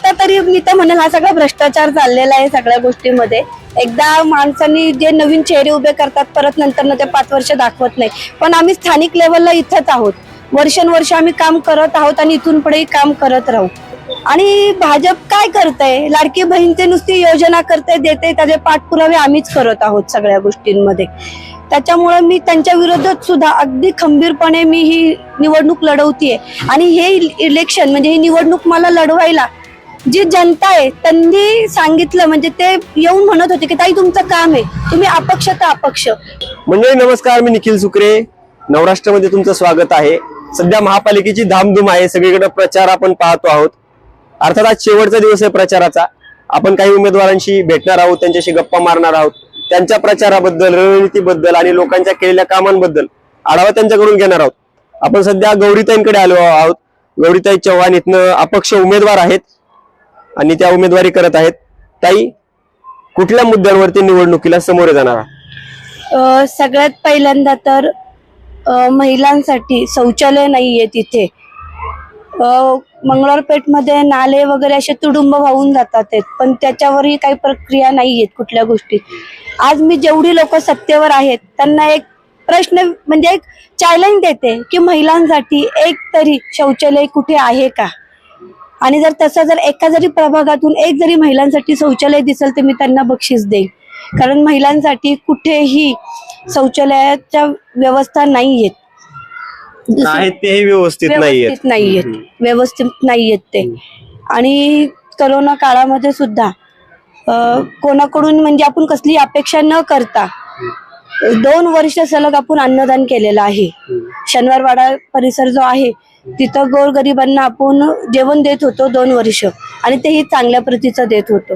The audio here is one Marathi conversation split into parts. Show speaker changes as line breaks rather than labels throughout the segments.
आता तरी मी तर म्हणेल हा सगळा भ्रष्टाचार चाललेला आहे सगळ्या गोष्टींमध्ये। एकदा माणसांनी जे नवीन चेहरे उभे करतात परत नंतर ते 5 वर्ष दाखवत नाही, पण आम्ही स्थानिक लेवलला इथंच आहोत, वर्षानुवर्ष आम्ही काम करत आहोत आणि इथून पुढेही काम करत राहू। आणि भाजप काय करतंय, लाडकी बहीणचे नुसती योजना करते देते, त्याचे पाठपुरावे आम्हीच करत आहोत सगळ्या गोष्टींमध्ये। त्याच्यामुळे मी त्यांच्या विरोधात सुद्धा अगदी खंबीरपणे मी ही निवडणूक लढवतीये। आणि हे इलेक्शन म्हणजे ही निवडणूक मला लढवायला जी जनता आहे त्यांनी सांगितलं, म्हणजे ते येऊन म्हणत होते की ताई तुमचं काम आहे, तुम्ही अपक्ष तर अपक्ष।
मंडळी नमस्कार, मी निखिल सुकरे, नवराष्ट्रामध्ये तुमचं स्वागत आहे। सध्या महापालिकेची धामधूम आहे, सगळीकडे प्रचार आपण पाहतो आहोत। अर्थात आज शेवटचा दिवस आहे प्रचाराचा। आपण काही उमेदवारांशी भेटणार आहोत, त्यांच्याशी गप्पा मारणार आहोत, त्यांच्या प्रचाराबद्दल, रणनीतीबद्दल आणि लोकांच्या केलेल्या कामांबद्दल आढावा त्यांच्याकडून घेणार आहोत। आपण सध्या गौरीताईंकडे आलो आहोत। गौरीताई चव्हाण इथनं अपक्ष उमेदवार आहेत आणि त्या उमेदवारी करत आहेत। ताई, कुठल्या मुद्द्यांवरती निवडणुकीला सामोरे जाणार आहात?
सगळ्यात पहिल्यांदा तर महिलांसाठी शौचालय नाहीये तिथे। मंगळवारपेठमध्ये नाले वगैरे असे तुडुंब वाहून जातात, पण त्याच्यावरही काही प्रक्रिया नाहीयेत कुठल्या गोष्टी। आज मी जेवढी लोक सत्तेवर आहेत त्यांना एक प्रश्न म्हणजे एक चॅलेंज देते की महिलांसाठी एक तरी शौचालय कुठे आहे का, आणि जर तसं जर एका जरी प्रभागातून एक जरी महिलांसाठी शौचालय दिसेल तर मी त्यांना बक्षीस देईन। कारण महिलांसाठी कुठेही शौचालयाच्या व्यवस्था नाहीयेत,
ते व्यवस्थित
नाहीयेत ते। आणि करोना काळामध्ये सुद्धा कोणाकडून म्हणजे आपण कसली अपेक्षा न करता 2 वर्ष सलग आपण अन्नदान केलेलं आहे। शनिवारवाडा परिसर जो आहे तिथं गोरगरिबांना आपण जेवण देत होतो 2 वर्ष, आणि तेही चांगल्या प्रतीचं देत होतो।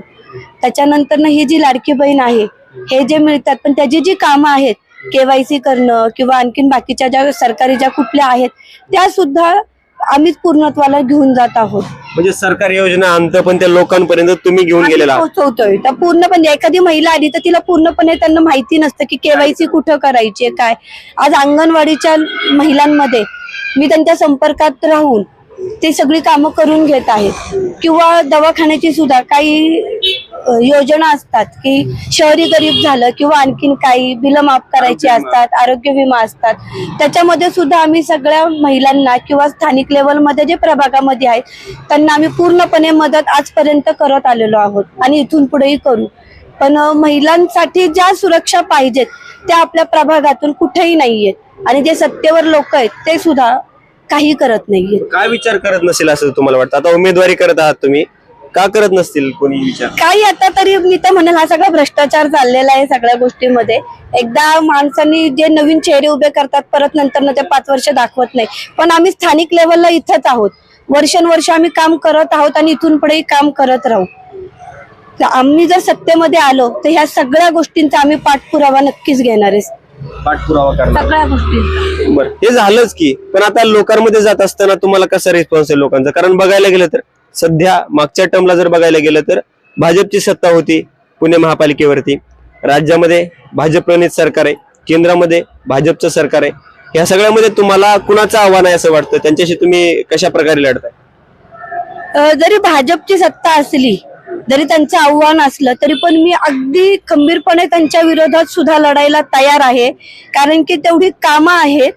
त्याच्यानंतर ही जी लाडकी बहीण आहे, हे जे मिळतात पण त्याची जी कामं आहेत, KYC करणं किंवा आणखीन बाकीच्या ज्या सरकारी ज्या कुठल्या आहेत त्या सुद्धा आम्हीच पूर्णत्वाला घेऊन जात आहोत।
म्हणजे सरकारी योजना आणतं पण त्या लोकांपर्यंत तुम्ही घेऊन गेलेला
पोहोचवतोय। तर पूर्णपणे एखादी महिला आली तर तिला पूर्णपणे त्यांना माहिती नसतं की KYC कुठं करायची काय। आज अंगणवाडीच्या महिलांमध्ये मी त्यांच्या संपर्कात राहून ते सगळी कामं करून घेत आहेत। किंवा दवाखान्याची सुद्धा काही योजना असतात की शहरी गरीब झालं किंवा आणखीन काही बिलं माफ करायची असतात, आरोग्य विमा असतात, त्याच्यामध्ये सुद्धा आम्ही सगळ्या महिलांना किंवा स्थानिक लेवलमध्ये जे प्रभागामध्ये आहेत त्यांना आम्ही पूर्णपणे मदत आजपर्यंत करत आलेलो आहोत आणि इथून पुढेही करू। पण महिलांसाठी ज्या सुरक्षा पाहिजेत त्या आपल्या प्रभागातून कुठेही नाहीयेत, आणि जे सत्तेवर लोक आहेत ते सुद्धा काही करत नाहीये।
काय विचार करत नसेल असं तुम्हाला वाटतं? आता उमेदवारी करत आहात तुम्ही, का करत नसतील कोणी विचार?
काही आता तरी मी तर म्हणेल हा सगळा भ्रष्टाचार चाललेला आहे सगळ्या गोष्टींमध्ये। एकदा माणसांनी जे नवीन चेहरे उभे करतात परत नंतर ते 5 वर्ष दाखवत नाही, पण आम्ही स्थानिक लेवलला इथंच आहोत, वर्षानुवर्ष आम्ही काम करत आहोत आणि इथून पुढेही काम करत राहू। आम्ही जर सत्तेमध्ये आलो तर ह्या सगळ्या गोष्टींचा आम्ही पाठपुरावा नक्कीच घेणार आहे,
पाठपुरावा करणार
सगळ्या गोष्टी।
बरं, हे झालंच की, पण आता लोकांमध्ये जात असताना तुम्हाला कसा रिस्पॉन्स आहे लोकांचा? कारण बघायला गेलं तर सध्या मागच्या टर्मला जर बघायला गेलं तर भाजपची सत्ता होती पुणे महापालिकेवरती, राज्यामध्ये भाजप प्रणित सरकार आहे, केंद्रामध्ये भाजपचं सरकार आहे। ह्या सगळ्यामध्ये तुम्हाला कुणाचं आव्हान आहे असं वाटतं? त्यांच्याशी तुम्ही कशा प्रकारे लढताय?
जरी भाजपची सत्ता असली, जरी त्यांचं आव्हान असलं तरी पण मी अगदी खंबीरपणे त्यांच्या विरोधात सुद्धा लढायला तयार आहे, कारण की तेवढी कामं आहेत।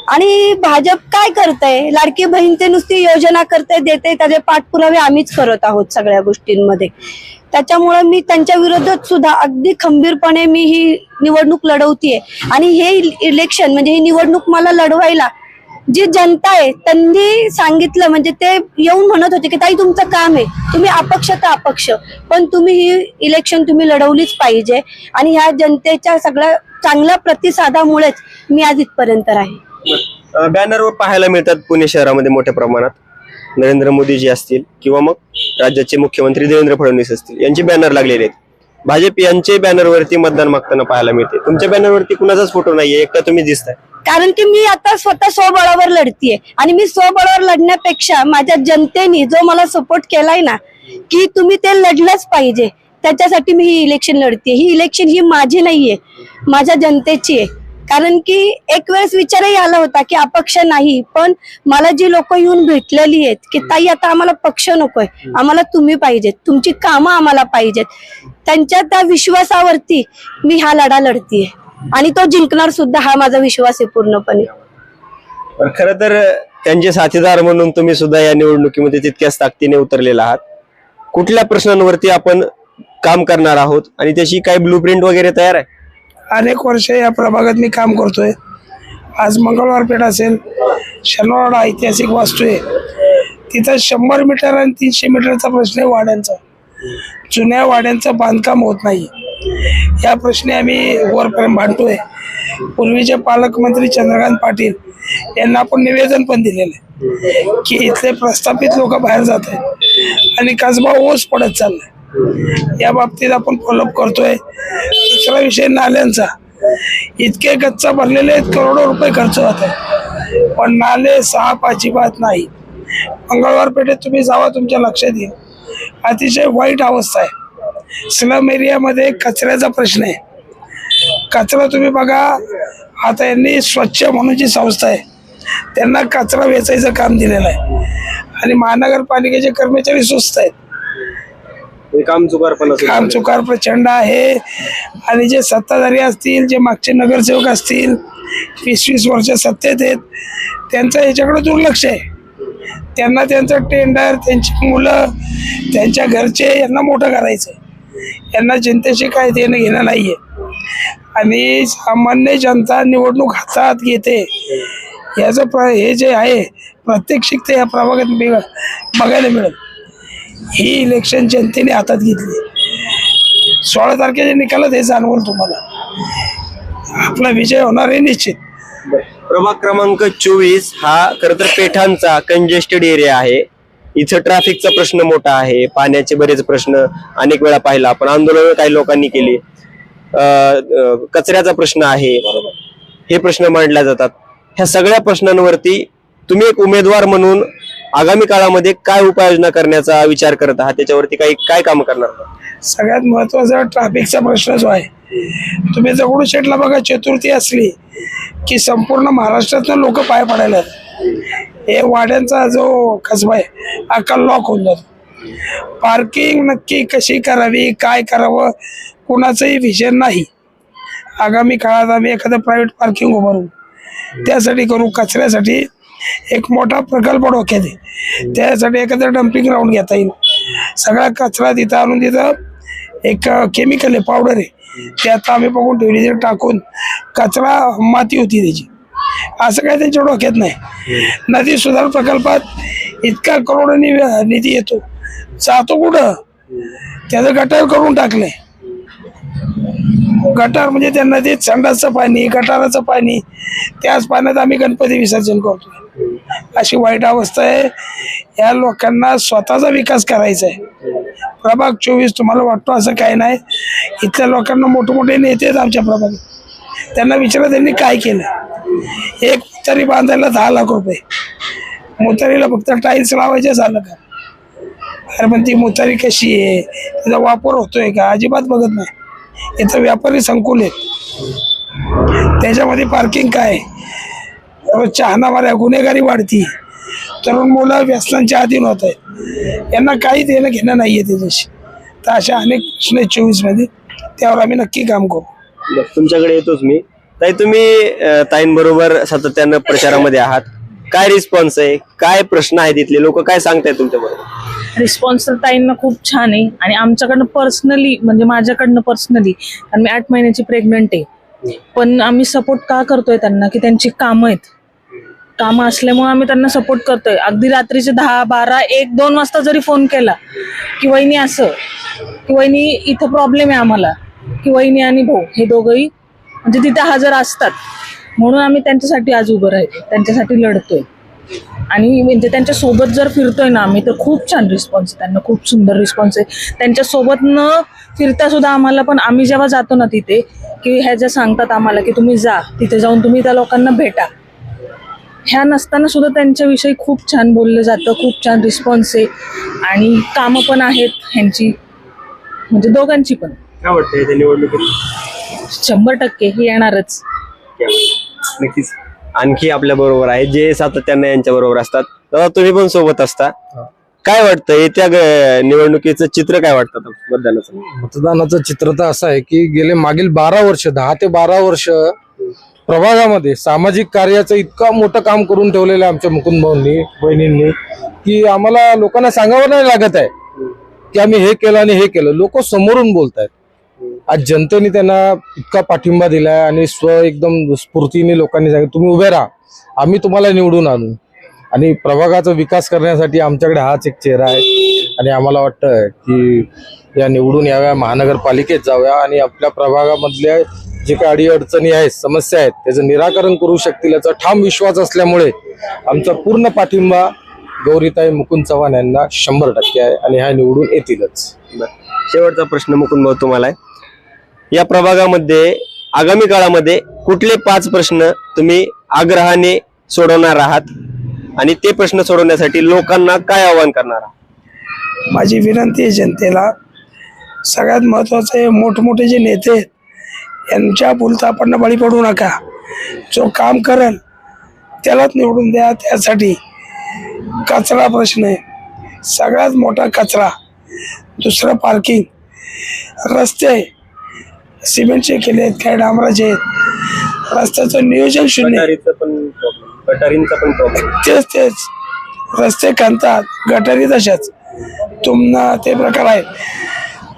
आणि भाजप काय करतंय, लाडकी बहीणचे नुसती योजना करते देते, त्याचे पाठपुरावे आम्हीच करत आहोत सगळ्या गोष्टींमध्ये। त्याच्यामुळे मी त्यांच्या विरोधात सुद्धा अगदी खंबीरपणे मी ही निवडणूक लढवतीये। आणि हे इलेक्शन म्हणजे ही निवडणूक मला लढवायला जी जनता आहे त्यांनी सांगितलं, म्हणजे ते येऊन म्हणत होते की ताई तुमचं काम आहे, तुम्ही अपक्ष तर अपक्ष, पण तुम्ही ही इलेक्शन तुम्ही लढवलीच पाहिजे। आणि ह्या जनतेच्या सगळ्या चांगल्या प्रतिसादामुळेच मी आज इथपर्यंत आहे।
बॅनरवर पाहायला मिळतात पुणे शहरामध्ये मोठ्या प्रमाणात नरेंद्र मोदीजी असतील किंवा मग राज्याचे मुख्यमंत्री देवेंद्र फडणवीस असतील, यांचे बॅनर लागलेले आहेत। भाजप यांचे बॅनरवरती मतदान मागताना पाहायला मिळते, तुमच्या बॅनरवरती कुणाचाच फोटो नाहीये, एकटा तुम्ही दिसताय।
कारण की मी आता स्वतः स्वबळावर लढतीये, आणि मी स्वबळावर लढण्यापेक्षा माझ्या जनतेने जो मला सपोर्ट केलाय ना की तुम्ही ते लढलंच पाहिजे, त्याच्यासाठी मी ही इलेक्शन लढतीये। ही इलेक्शन ही माझी नाहीये, माझ्या जनतेची आहे। कारण की एक वेळेस विचारही आला होता की अपक्ष नाही, पण मला जी लोक येऊन भेटलेली आहेत की ताई आता आम्हाला पक्ष नकोय, आम्हाला तुम्ही पाहिजेत, तुमची कामं आम्हाला पाहिजेत, त्यांच्या त्या विश्वासावरती मी हा लढा लढतीये आणि तो जिंकणार सुद्धा, हा माझा विश्वास आहे पूर्णपणे.
पण खरं तर त्यांचे साथीदार म्हणून तुम्ही सुद्धा या निवडणुकीमध्ये तितक्याच ताकदीने उतरलेला आहात. कुठल्या प्रश्नांवरती आपण काम करणार आहोत आणि त्याची काही ब्लूप्रिंट वगैरे तयार आहे?
अनेक वर्ष या प्रभागात मी काम करतोय. आज मंगळवार पेठ असेल, शनिवारवाडा ऐतिहासिक वास्तू आहे, तिथं 100 मीटर आणि 300 मीटरचा प्रश्न आहे वाड्यांचा. जुन्या वाड्यांचं बांधकाम होत नाही, या प्रश्नी आम्ही वरपर्यंत भांडतोय. पूर्वीचे पालकमंत्री चंद्रकांत पाटील यांना आपण निवेदन पण दिलेलं आहे की इथले प्रस्थापित लोक बाहेर जात आहेत आणि कसबा ओस पडत चाललाय. या बाबतीत आपण फॉलोअप करतोय. दुसरा विषय नाल्यांचा, इतके गच्चा भरलेले आहेत, करोडो रुपये खर्च होत आहे, पण नाले साफ अजिबात नाही. मंगळवार पेठेत तुम्ही जावा, तुमच्या लक्षात येईल, अतिशय वाईट अवस्था आहे. स्लम एरियामध्ये कचऱ्याचा प्रश्न आहे. कचरा तुम्ही बघा, आता यांनी स्वच्छ म्हणून जी संस्था आहे त्यांना कचरा वेचायचं काम दिलेलं आहे आणि महानगरपालिकेचे कर्मचारी सुस्त आहेत.
काम
चुकार प्रचंड आहे. आणि जे सत्ताधारी असतील, जे मागचे नगरसेवक असतील, 20-20 वर्ष सत्तेत आहेत, त्यांचं याच्याकडे दुर्लक्ष आहे. त्यांना त्यांचं टेंडर, त्यांची मुलं, त्यांच्या घरचे यांना मोठं करायचं, यांना जनतेशी काय देणं घेणं नाहीये. आणि सामान्य जनता निवडणूक हातात घेते याचं हे जे आहे प्रात्यक्षिक ते या प्रभागात बघायला मिळेल. ही इलेक्शन जनतेने हातात घेतली. 16 तारखेच्या निकालात हे जाणवल तुम्हाला. आपला विजय होणार आहे निश्चित.
प्रभाग क्रमांक 24 हा खरं तर पेठांचा कंजेस्टेड एरिया आहे. इथं ट्रॅफिकचा प्रश्न मोठा आहे, पाण्याचे बरेच प्रश्न अनेक वेळा पाहिला आपण, आंदोलन काही लोकांनी केली, कचऱ्याचा प्रश्न आहे, हे प्रश्न मांडले जातात. ह्या सगळ्या प्रश्नांवरती तुम्ही एक उमेदवार म्हणून आगामी काळामध्ये काय उपाययोजना करण्याचा विचार करत आहात, त्याच्यावरती काय काम करणार?
सगळ्यात महत्वाचा ट्रॅफिकचा प्रश्न जो आहे, तुम्ही दगडूशेठला बघा, चतुर्थी असली की संपूर्ण महाराष्ट्रातून लोक पाय पडायला, हे वाड्यांचा जो कसबा आहे अख्खा लॉक होऊन जातो. पार्किंग नक्की कशी करावी, काय करावं, कुणाचंही विजन नाही. आगामी काळात आम्ही एखादं प्रायव्हेट पार्किंग उभारू, त्यासाठी करू. कचऱ्यासाठी एक मोठा प्रकल्प डोक्यात आहे, त्यासाठी एखादं डम्पिंग ग्राउंड घेता येईल. सगळा कचरा तिथं आणून, तिथं एक केमिकल आहे, पावडर आहे, ते आता आम्ही बघून ठेवली, ते टाकून कचरा माती होती त्याची. असं काय त्यांच्या डोक्यात नाही. नदी सुधार प्रकल्पात इतका करोडोनी निधी येतो, जातो कुठं? त्याचं गटार करून टाकलंय. गटार म्हणजे त्या नदीत संडासचं पाणी, गटाराचं पाणी, त्याच पाण्यात आम्ही गणपती विसर्जन करतो. अशी वाईट अवस्था आहे. या लोकांना स्वतःचा विकास करायचा आहे. प्रभाग 24 तुम्हाला वाटतो असं काय नाही, इथल्या लोकांना मोठमोठे नेते आहेत आमच्या प्रभागात, त्यांना विचारा त्यांनी काय केलं. एक मुतारी बांधायला 10 लाख रुपये, मुतारीला फक्त टाईल्स लावायचे झालं का? अरे पण ती मुतारी कशी आहे, त्याचा वापर होतोय का, अजिबात बघत नाही. इथं व्यापारी संकुल आहेत, त्याच्यामध्ये पार्किंग काय, रोजच्या हाणामाऱ्या, गुन्हेगारी वाढती, तरुण मुलं व्यसनांच्या अधीन होत आहेत, यांना काही देणं घेणं नाहीये त्याच्याशी. तर अशा अनेक प्रश्न 24 मध्ये, त्यावर आम्ही नक्की काम करू.
तुमच्याकडे येतोच मी. ताई, तुम्ही ताईंबरोबर सातत्यानं प्रचारामध्ये आहात, काय रिस्पॉन्स आहे, काय प्रश्न आहेत इथले, लोक काय सांगतायत तुमच्याबरोबर?
रिस्पॉन्स तर ताईंना खूप छान आहे. आणि आमच्याकडनं पर्सनली, म्हणजे माझ्याकडनं पर्सनली, कारण मी 8 महिन्याची प्रेग्नंट आहे, पण आम्ही सपोर्ट का करतोय त्यांना, की त्यांची कामं आहेत, कामं असल्यामुळे आम्ही त्यांना सपोर्ट करतोय. अगदी रात्रीचे 10, 12, 1, 2 वाजता जरी फोन केला की वहिनी असं, की वहिनी इथं प्रॉब्लेम आहे आम्हाला, की वहिनी आणि भाऊ हे दोघंही म्हणजे तिथे हजर असतात. म्हणून आम्ही त्यांच्यासाठी आज उभं राहतो, त्यांच्यासाठी लढतोय. आणि म्हणजे त्यांच्या सोबत जर फिरतोय ना आम्ही, तर खूप छान रिस्पॉन्स आहे त्यांना, खूप सुंदर रिस्पॉन्स आहे. त्यांच्या सोबत न फिरता सुद्धा आम्हाला पण, आम्ही जेव्हा जातो ना तिथे, की ह्या ज्या सांगतात आम्हाला की तुम्ही जा तिथे, जाऊन तुम्ही त्या लोकांना भेटा, ह्या नसताना सुद्धा त्यांच्याविषयी खूप छान बोललं जातं, खूप छान रिस्पॉन्स आहे. आणि कामं पण आहेत ह्यांची, म्हणजे दोघांची पण.
काय वाटतंय त्या निवडणुकीत?
100% ही येणारच.
टक्क्यामध्ये. नक्कीच. आणखी आपल्या बरोबर आहे जे सातत्याने यांच्या बरोबर असतात. दादा तुम्ही पण सोबत असता. काय वाटतं येत्या निवडणुकीचं चित्र काय वाटतं आता मतदानाचं?
मतदानाचं चित्र तर असं आहे की गेले मागील 12 वर्ष 10 ते 12 वर्ष प्रभागामध्ये सामाजिक कार्याचं इतकं मोठं काम करून ठेवलेलं आहे आमच्या मुकुंद भाऊंनी बहिणींनी की आम्हाला लोकांना सांगावं नाही लागत आहे की आम्ही हे केलं आणि हे केलं. लोक समोरून बोलतायत. आज जनतेने त्यांना इतका पाठिंबा दिलाय आणि एकदम स्फूर्तीने लोकांनी सांगितलं तुम्ही उभे राहा, आम्ही तुम्हाला निवडून आणू. आणि प्रभागाचा विकास करण्यासाठी आमच्याकडे हाच एक चेहरा आहे आणि आम्हाला वाटतं की या निवडून याव्या, महानगरपालिकेत जाव्या आणि आपल्या प्रभागामधल्या जे काही अडीअडचणी आहेत, समस्या आहेत त्याचं निराकरण करू शकतील याचा ठाम विश्वास असल्यामुळे आमचा पूर्ण पाठिंबा गौरीताई मुकुंद चव्हाण यांना 100% आहे आणि ह्या निवडून येतीलच.
शेवटचा प्रश्न मुकुंद भाऊ तुम्हाला आहे. या प्रभागामध्ये आगामी काळामध्ये कुठले 5 प्रश्न तुम्ही आग्रहाने सोडवणार आहात आणि ते प्रश्न सोडवण्यासाठी लोकांना काय आवाहन करणार आहात?
माझी विनंती आहे जनतेला, सगळ्यात महत्वाचं आहे मोठमोठे जे नेते आहेत यांच्या बोलतापण बळी पडू नका. जो काम करेल त्यालाच निवडून द्या. त्यासाठी कचरा प्रश्न आहे सगळ्यात मोठा कचरा. दुसरं पार्किंग, रस्ते सिमेंटचे केले आहेत काय डांबराचे आहेत, रस्त्याचं नियोजन शून्य.
गटारींचा पण प्रॉब्लेम.
तेच रस्ते खणतात, गटारी तशाच. तुम्हाला ते प्रकार आहेत.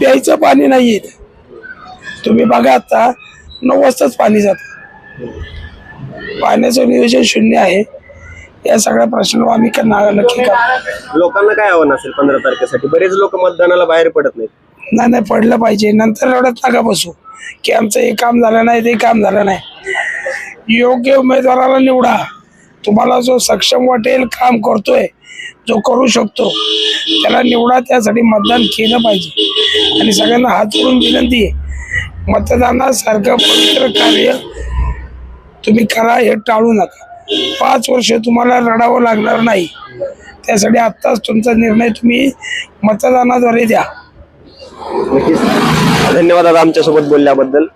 प्यायचं पाणी नाही येत. तुम्ही बघा आता 9 वाजताच पाणी जातं. पाण्याचं नियोजन शून्य आहे. या सगळ्या प्रश्नावर आम्ही नक्की
लोकांना काय आव्हान असेल 15 तारखेसाठी? बरेच लोक मतदानाला बाहेर पडत नाहीत.
नाही पडलं पाहिजे. नंतर रडत नका बसू की आमचं हे काम झालं नाही ते काम झालं नाही. योग्य उमेदवाराला निवडा. तुम्हाला जो सक्षम वाटेल, काम करतोय, जो करू शकतो त्याला निवडा. त्यासाठी मतदान केलं पाहिजे. आणि सगळ्यांना हात जोडून विनंती आहे, मतदानासारखं पवित्र कार्य तुम्ही करा, हे टाळू नका. 5 वर्ष तुम्हाला रडावं लागणार नाही. त्यासाठी आत्ताच तुमचा निर्णय तुम्ही मतदानाद्वारे द्या.
धन्यवाद दादा आमच्यासोबत बोलल्याबद्दल.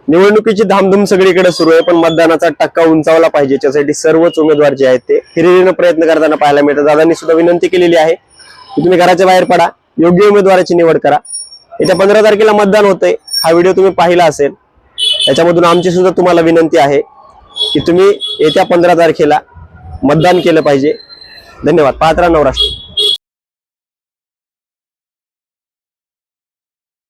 निवडणुकीची धामधूम सगळीकडे सुरू आहे पण मतदानाचा टक्का उंचावला पाहिजे याच्यासाठी सर्वच उमेदवार जे आहेत ते हिरिरीनं प्रयत्न करताना पाहायला मिळतात. दादांनी सुद्धा विनंती केलेली आहे की तुम्ही घराच्या बाहेर पडा, योग्य उमेदवाराची निवड करा. येत्या 15 तारखेला मतदान होतंय. हा व्हिडिओ तुम्ही पाहिला असेल. त्याच्यामधून आमची सुद्धा तुम्हाला विनंती आहे की तुम्ही येत्या 15 तारखेला मतदान केलं पाहिजे. धन्यवाद. पाहत राहा नवराष्ट्र.